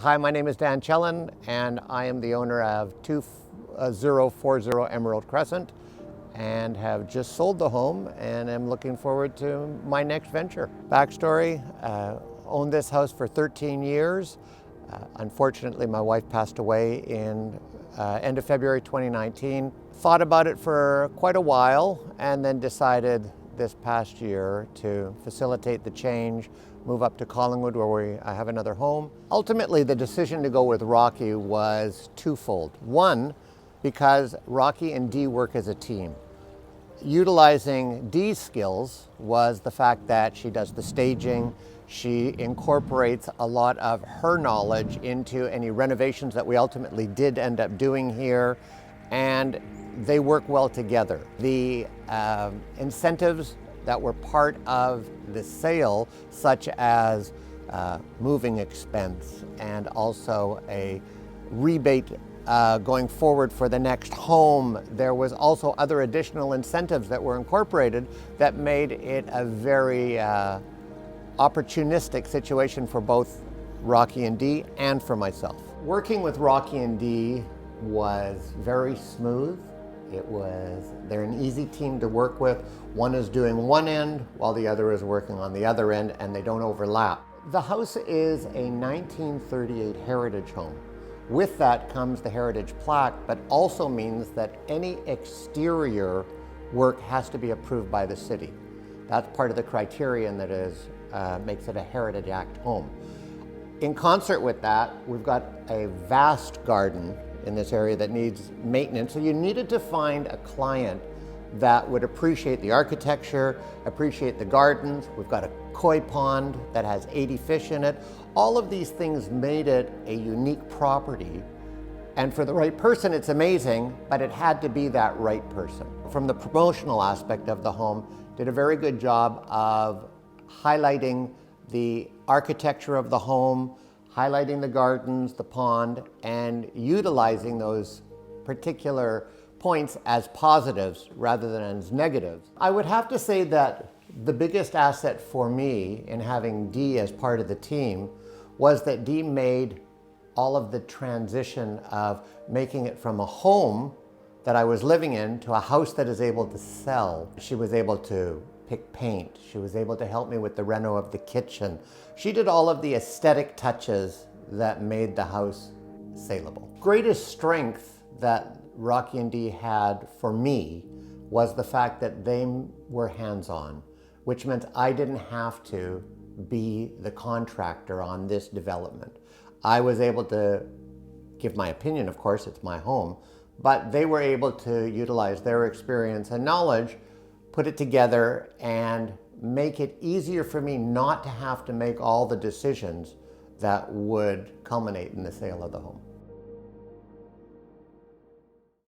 Hi, my name is Dan CHELIN, and I am the owner of 2040 Emerald Crescent, and have just sold the home and am looking forward to my next venture. Backstory, owned this house for 13 years. Unfortunately, my wife passed away in end of February 2019. Thought about it for quite a while and then decided this past year to facilitate the change, move up to Collingwood where I have another home. Ultimately, the decision to go with Rocky was twofold. One, because Rocky and Dee work as a team. Utilizing Dee's skills was the fact that she does the staging, she incorporates a lot of her knowledge into any renovations that we ultimately did end up doing here, and they work well together. The incentives that were part of the sale, such as moving expense and also a rebate going forward for the next home, there was also other additional incentives that were incorporated that made it a very opportunistic situation for both Rocky and Dee and for myself. Working with Rocky and Dee was very smooth. They're an easy team to work with. One is doing one end while the other is working on the other end, and they don't overlap. The house is a 1938 heritage home. With that comes the heritage plaque, but also means that any exterior work has to be approved by the city. That's part of the criterion that makes it a Heritage Act home. In concert with that, we've got a vast garden in this area that needs maintenance. So you needed to find a client that would appreciate the architecture, appreciate the gardens. We've got a koi pond that has 80 fish in it. All of these things made it a unique property. And for the right person, it's amazing, but it had to be that right person. From the promotional aspect of the home, did a very good job of highlighting the architecture of the home, highlighting the gardens, the pond, and utilizing those particular points as positives rather than as negatives. I would have to say that the biggest asset for me in having Dee as part of the team was that Dee made all of the transition of making it from a home that I was living in to a house that is able to sell. She was able to pick paint. She was able to help me with the reno of the kitchen. She did all of the aesthetic touches that made the house saleable. Greatest strength that Rocky and Dee had for me was the fact that they were hands-on, which meant I didn't have to be the contractor on this development. I was able to give my opinion, of course, it's my home, but they were able to utilize their experience and knowledge, put it together, and make it easier for me not to have to make all the decisions that would culminate in the sale of the home.